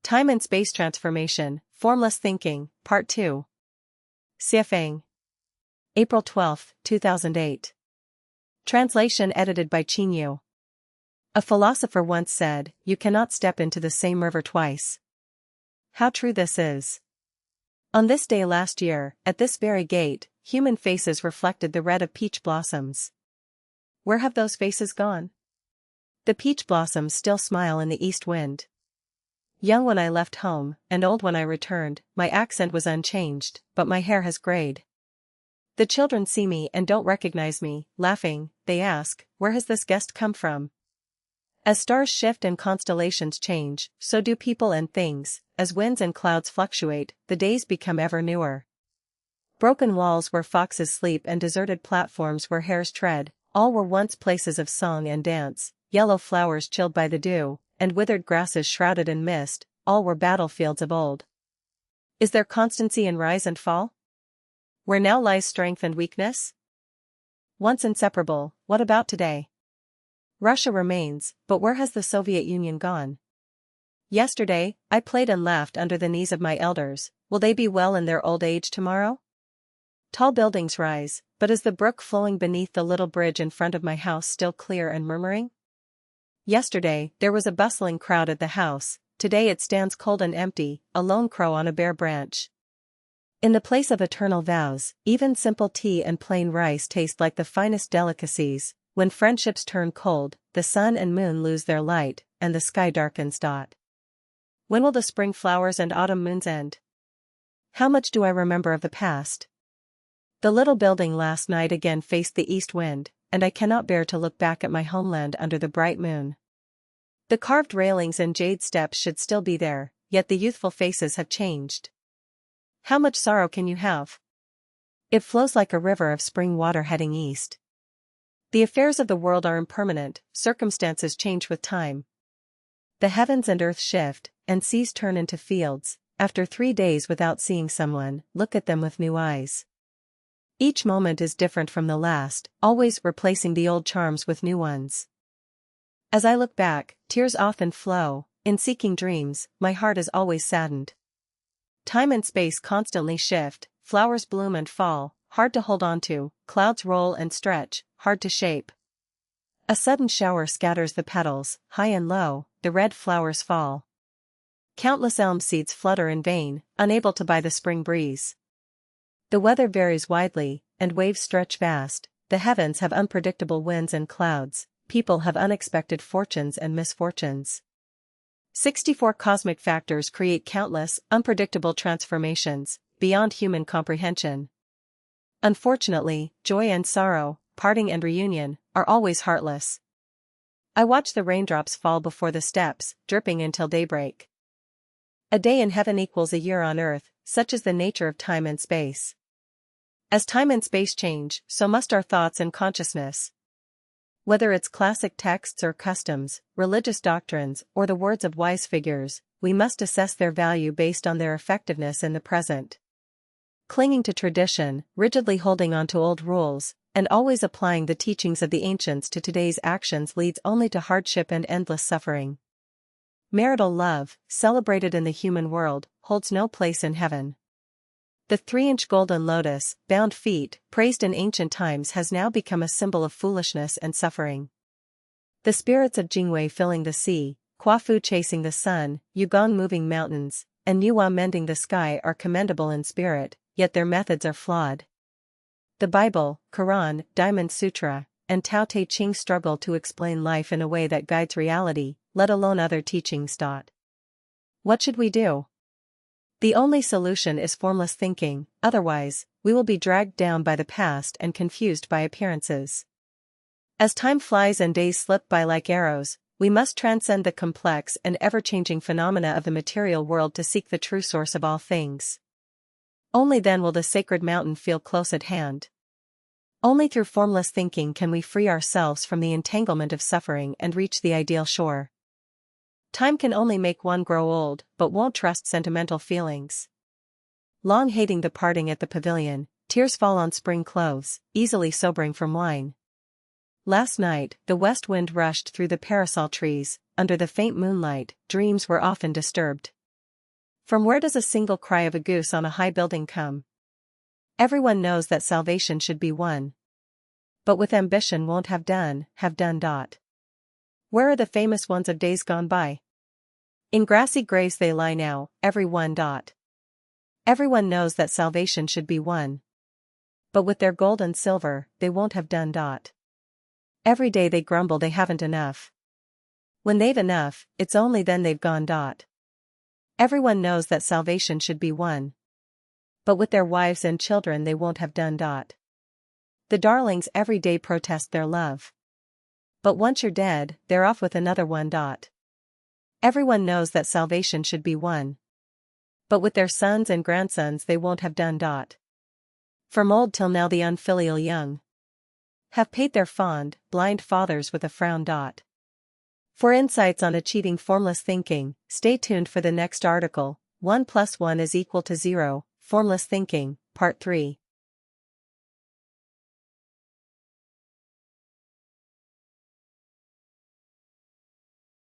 Time and Space Transformation, Formless Thinking, Part 2. Xiefeng. April 12, 2008. Translation edited by Qinyu. A philosopher once said, "You cannot step into the same river twice." How true this is. On this day last year, at this very gate, human faces reflected the red of peach blossoms. Where have those faces gone? The peach blossoms still smile in the east wind. Young when I left home, and old when I returned, my accent was unchanged, but my hair has grayed. The children see me and don't recognize me, laughing, they ask, "Where has this guest come from?" As stars shift and constellations change, so do people and things. As winds and clouds fluctuate, the days become ever newer. Broken walls where foxes sleep and deserted platforms where hares tread, all were once places of song and dance. Yellow flowers chilled by the dew, and withered grasses shrouded in mist, all were battlefields of old. Is there constancy in rise and fall? Where now lies strength and weakness? Once inseparable, what about today? Russia remains, but where has the Soviet Union gone? Yesterday, I played and laughed under the knees of my elders. Will they be well in their old age tomorrow? Tall buildings rise, but is the brook flowing beneath the little bridge in front of my house still clear and murmuring? Yesterday, there was a bustling crowd at the house. Today it stands cold and empty, a lone crow on a bare branch. In the place of eternal vows, even simple tea and plain rice taste like the finest delicacies. When friendships turn cold, the sun and moon lose their light, and the sky darkens. When will the spring flowers and autumn moons end? How much do I remember of the past? The little building last night again faced the east wind, and I cannot bear to look back at my homeland under the bright moon. The carved railings and jade steps should still be there, yet the youthful faces have changed. How much sorrow can you have? It flows like a river of spring water heading east. The affairs of the world are impermanent, circumstances change with time. The heavens and earth shift, and seas turn into fields. After 3 days without seeing someone, look at them with new eyes. Each moment is different from the last, always replacing the old charms with new ones. As I look back, tears often flow. In seeking dreams, my heart is always saddened. Time and space constantly shift, flowers bloom and fall, hard to hold on to, clouds roll and stretch, hard to shape. A sudden shower scatters the petals, high and low, the red flowers fall. Countless elm seeds flutter in vain, unable to buy the spring breeze. The weather varies widely, and waves stretch vast. The heavens have unpredictable winds and clouds, people have unexpected fortunes and misfortunes. 64 cosmic factors create countless, unpredictable transformations, beyond human comprehension. Unfortunately, joy and sorrow, parting and reunion, are always heartless. I watch the raindrops fall before the steps, dripping until daybreak. A day in heaven equals a year on earth, such is the nature of time and space. As time and space change, so must our thoughts and consciousness. Whether it's classic texts or customs, religious doctrines, or the words of wise figures, we must assess their value based on their effectiveness in the present. Clinging to tradition, rigidly holding on to old rules, and always applying the teachings of the ancients to today's actions leads only to hardship and endless suffering. Marital love, celebrated in the human world, holds no place in heaven. The 3-inch golden lotus, bound feet, praised in ancient times has now become a symbol of foolishness and suffering. The spirits of Jingwei filling the sea, Quafu chasing the sun, Yugong moving mountains, and Yuhua mending the sky are commendable in spirit, yet their methods are flawed. The Bible, Quran, Diamond Sutra, and Tao Te Ching struggle to explain life in a way that guides reality, let alone other teachings. What should we do? The only solution is formless thinking, otherwise, we will be dragged down by the past and confused by appearances. As time flies and days slip by like arrows, we must transcend the complex and ever-changing phenomena of the material world to seek the true source of all things. Only then will the sacred mountain feel close at hand. Only through formless thinking can we free ourselves from the entanglement of suffering and reach the ideal shore. Time can only make one grow old, but won't trust sentimental feelings. Long hating the parting at the pavilion, tears fall on spring clothes, easily sobering from wine. Last night, the west wind rushed through the parasol trees. Under the faint moonlight, dreams were often disturbed. From where does a single cry of a goose on a high building come? Everyone knows that salvation should be won. But with ambition won't have done. Where are the famous ones of days gone by? In grassy graves they lie now, every one. Everyone knows that salvation should be won. But with their gold and silver, they won't have done. Every day they grumble they haven't enough. When they've enough, it's only then they've gone. Everyone knows that salvation should be won. But with their wives and children they won't have done. The darlings every day protest their love. But once you're dead, they're off with another one. Everyone knows that salvation should be won. But with their sons and grandsons they won't have done. From old till now the unfilial young have paid their fond, blind fathers with a frown. For insights on achieving formless thinking, stay tuned for the next article. 1 + 1 = 0, Formless Thinking, Part 3.